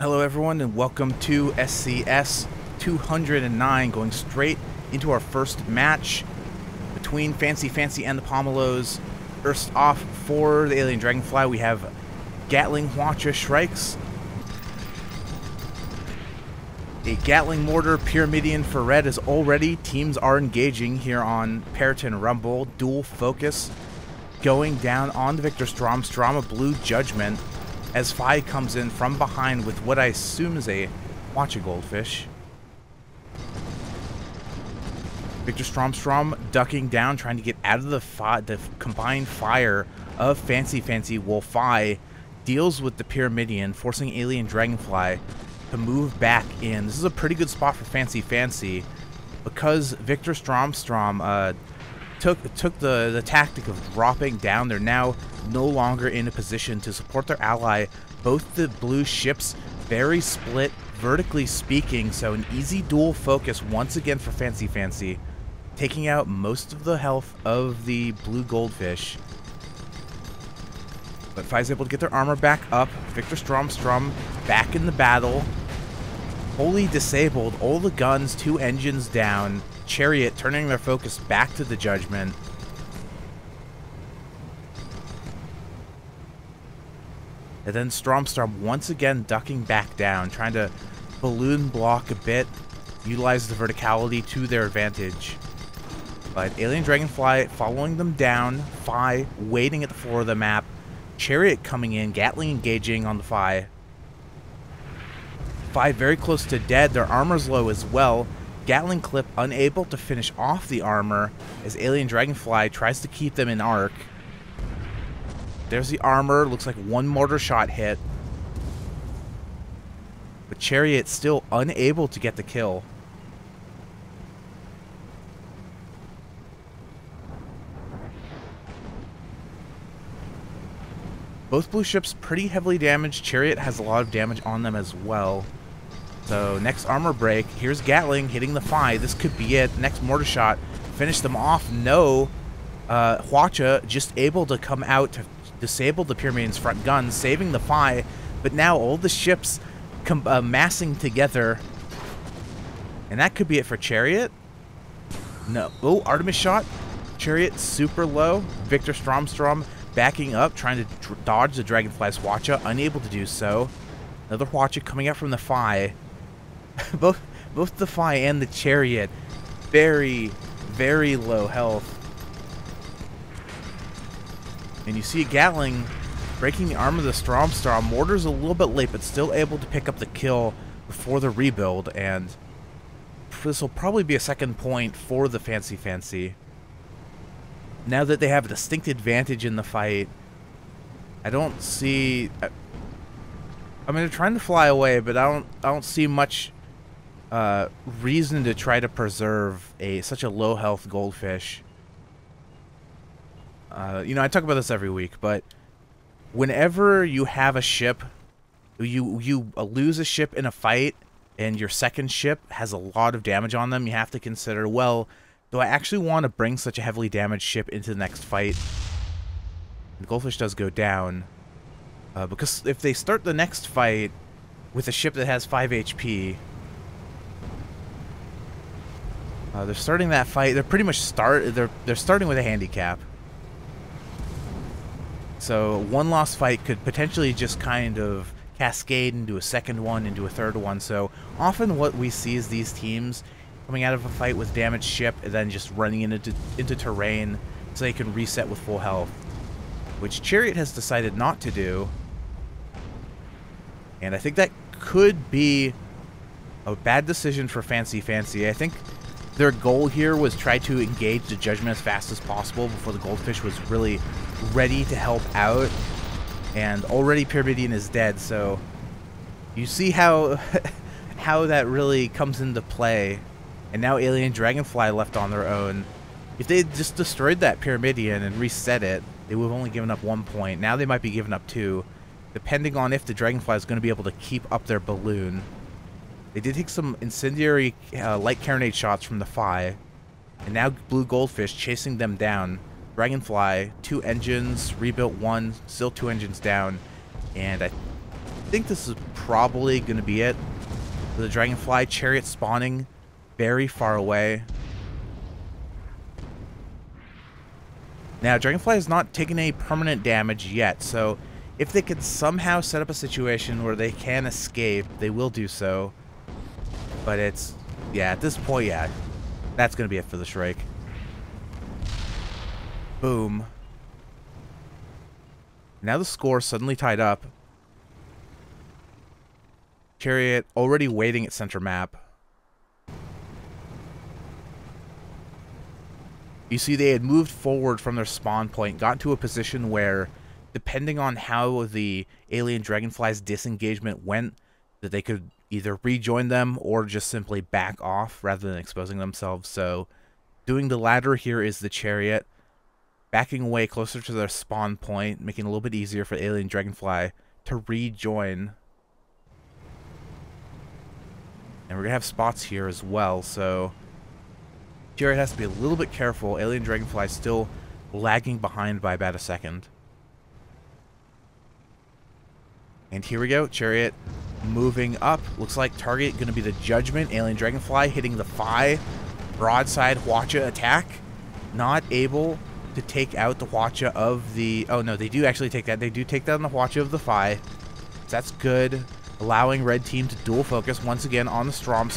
Hello everyone and welcome to SCS 209, going straight into our first match between Fancy and the Pomelos. First off, for the Alien Dragonfly, we have Gatling Hwacha Shrikes, a Gatling Mortar Pyramidion for red, as already teams are engaging here on Periton Rumble. Dual focus going down on the Victor Strom. A blue Judgment as Phi comes in from behind with what I assume is a Hwacha Goldfish. Victor Strom ducking down, trying to get out of the combined fire of Fancy, while Phi deals with the Pyramidion, forcing Alien Dragonfly to move back in. This is a pretty good spot for Fancy because Victor Strom took the tactic of dropping down. They're now no longer in a position to support their ally. Both the blue ships very split, vertically speaking, so an easy dual focus once again for Fancy, taking out most of the health of the blue goldfish. But Phi's able to get their armor back up. Victor Strom back in the battle, wholly disabled, all the guns, 2 engines down. Chariot turning their focus back to the Judgment. And then Strom once again ducking back down, trying to balloon block a bit, utilize the verticality to their advantage. But Alien Dragonfly following them down, Phi waiting at the floor of the map, Chariot coming in, Gatling engaging on the Phi. Phi very close to dead, their armor's low as well. Gatling clip unable to finish off the armor as Alien Dragonfly tries to keep them in arc. There's the armor, looks like 1 mortar shot hit. But Chariot still unable to get the kill. Both blue ships pretty heavily damaged. Chariot has a lot of damage on them as well. So next armor break, here's Gatling hitting the Phi. This could be it. Next mortar shot, finish them off. No, Hwacha just able to come out to disable the Pyramidion's front guns, saving the Phi. But now all the ships massing together, and that could be it for Chariot. No, oh, Artemis shot. Chariot super low. Victor Strom backing up, trying to dodge the Dragonfly's Hwacha, unable to do so. Another Hwacha coming out from the Phi. both the Phi and the Chariot very low health. And you see Gatling breaking the arm of the Strom. Mortar's a little bit late, but still able to pick up the kill before the rebuild, and this will probably be a second point for the Fancy. Now that they have a distinct advantage in the fight, I don't see... I mean, they're trying to fly away, but I don't see much reason to try to preserve such a low health goldfish. You know, I talk about this every week, but whenever you have a ship, you lose a ship in a fight, and your second ship has a lot of damage on them, you have to consider, well, do I actually want to bring such a heavily damaged ship into the next fight? The goldfish does go down. Because if they start the next fight with a ship that has 5 HP, they're starting that fight. They're pretty much they're starting with a handicap. So one lost fight could potentially just kind of cascade into a second one, into a third one. So often what we see is these teams coming out of a fight with damaged ship and then just running into terrain so they can reset with full health, which Chariot has decided not to do. And I think that could be a bad decision for Fancy. I think their goal here was try to engage the Judgment as fast as possible before the goldfish was really ready to help out. And already Pyramidion is dead, so you see how how that really comes into play. And now Alien Dragonfly left on their own. If they had just destroyed that Pyramidion and reset it, they would have only given up 1 point. Now they might be giving up 2. Depending on if the Dragonfly is going to be able to keep up their balloon. They did take some incendiary light carronade shots from the Phi, and now blue goldfish chasing them down. Dragonfly, 2 engines, rebuilt 1, still 2 engines down, and think this is probably going to be it. The Dragonfly Chariot spawning very far away. Now, Dragonfly has not taken any permanent damage yet, so if they could somehow set up a situation where they can escape, they will do so. But it's, yeah, at this point, yeah, that's going to be it for the Shrike. Boom. Now the score suddenly tied up. Chariot already waiting at center map. You see they had moved forward from their spawn point, got to a position where, depending on how the alien Dragonfly's disengagement went, that they could either rejoin them or just simply back off rather than exposing themselves. So doing the latter here is the Chariot, backing away closer to their spawn point, making it a little bit easier for the alien Dragonfly to rejoin. And we're going to have spots here as well, so Chariot has to be a little bit careful. Alien Dragonfly still lagging behind by about a second. And here we go. Chariot moving up. Looks like target going to be the Judgment. Alien Dragonfly hitting the Phi. Broadside Hwacha attack. Not able to take out the Hwacha of the... Oh, no, they do actually take that. They do take down the Hwacha of the Phi. So that's good. Allowing red team to dual focus once again on the Strom.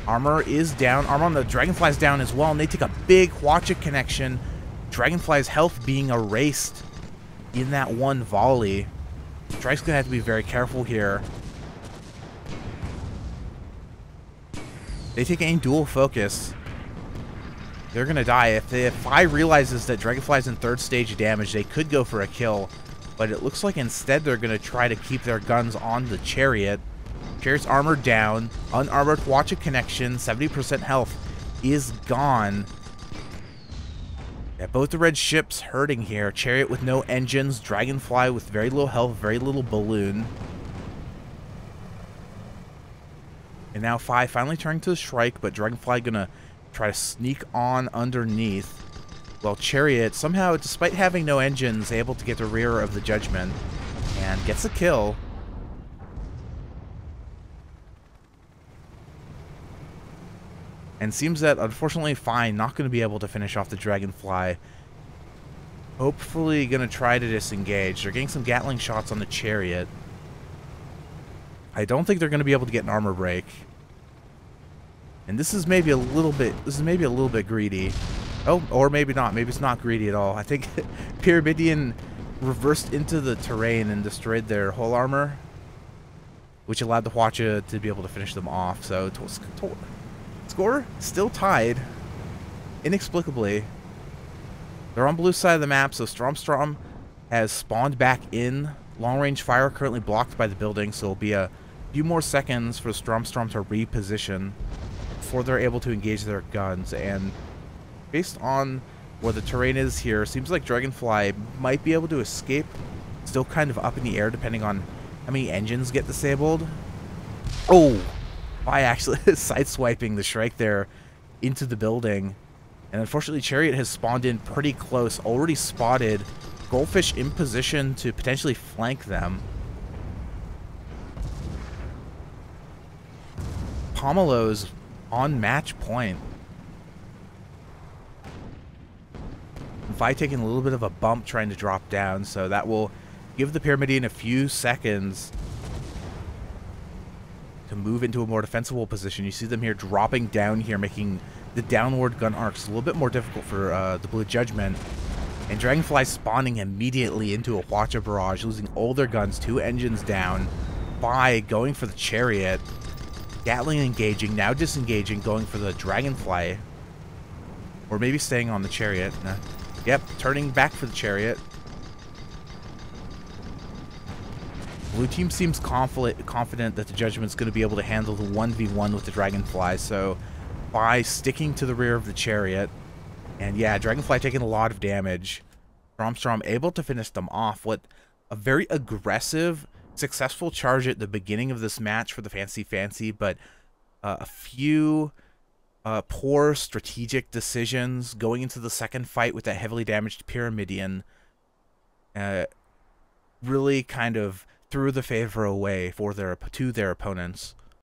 Armor is down. Armor on the Dragonfly's down as well, and they take a big Hwacha connection. Dragonfly's health being erased in that one volley. Strike's going to have to be very careful here. They take any dual focus, they're going to die. If Phi realizes that Dragonfly's in third stage damage, they could go for a kill. But it looks like instead they're going to try to keep their guns on the Chariot. Chariot's armor down. Unarmored Hwacha connection. 70% health is gone. Yeah, both the red ships hurting here. Chariot with no engines. Dragonfly with very low health. Very little balloon. And now Phi finally turning to the Shrike, but Dragonfly going to try to sneak on underneath. Well, Chariot, somehow, despite having no engines, able to get the rear of the Judgment and gets a kill. And seems that, unfortunately, Phi not going to be able to finish off the Dragonfly. Hopefully going to try to disengage. They're getting some Gatling shots on the Chariot. I don't think they're going to be able to get an armor break. And this is maybe a little bit greedy. Oh, or maybe not. Maybe it's not greedy at all. I think Pyramidion reversed into the terrain and destroyed their hull armor, which allowed the Hwacha to be able to finish them off. So, score still tied, inexplicably. They're on blue side of the map, so Strom has spawned back in. Long-range fire currently blocked by the building, so it'll be a few more seconds for Strom to reposition before they're able to engage their guns. And based on where the terrain is here, seems like Dragonfly might be able to escape. Still kind of up in the air depending on how many engines get disabled. Oh! By actually sideswiping the Shrike there into the building. And unfortunately, Chariot has spawned in pretty close. Already spotted Goldfish in position to potentially flank them. Pomelos on match point. Phi taking a little bit of a bump trying to drop down, so that will give the Pyramidion a few seconds to move into a more defensible position. You see them here dropping down here, making the downward gun arcs a little bit more difficult for the Blue Judgment. And Dragonfly spawning immediately into a Hwacha barrage, losing all their guns, 2 engines down. Phi going for the Chariot. Gatling engaging, now disengaging, going for the Dragonfly. Or maybe staying on the Chariot. Nah. Yep, turning back for the Chariot. Blue team seems confident that the Judgment's going to be able to handle the 1v1 with the Dragonfly, so by sticking to the rear of the Chariot. And yeah, Dragonfly taking a lot of damage. Strom able to finish them off. What a very aggressive, successful charge at the beginning of this match for the Fancy, but a few poor strategic decisions going into the second fight with that heavily damaged Pyramidion. Really kind of threw the favor away for to their opponents.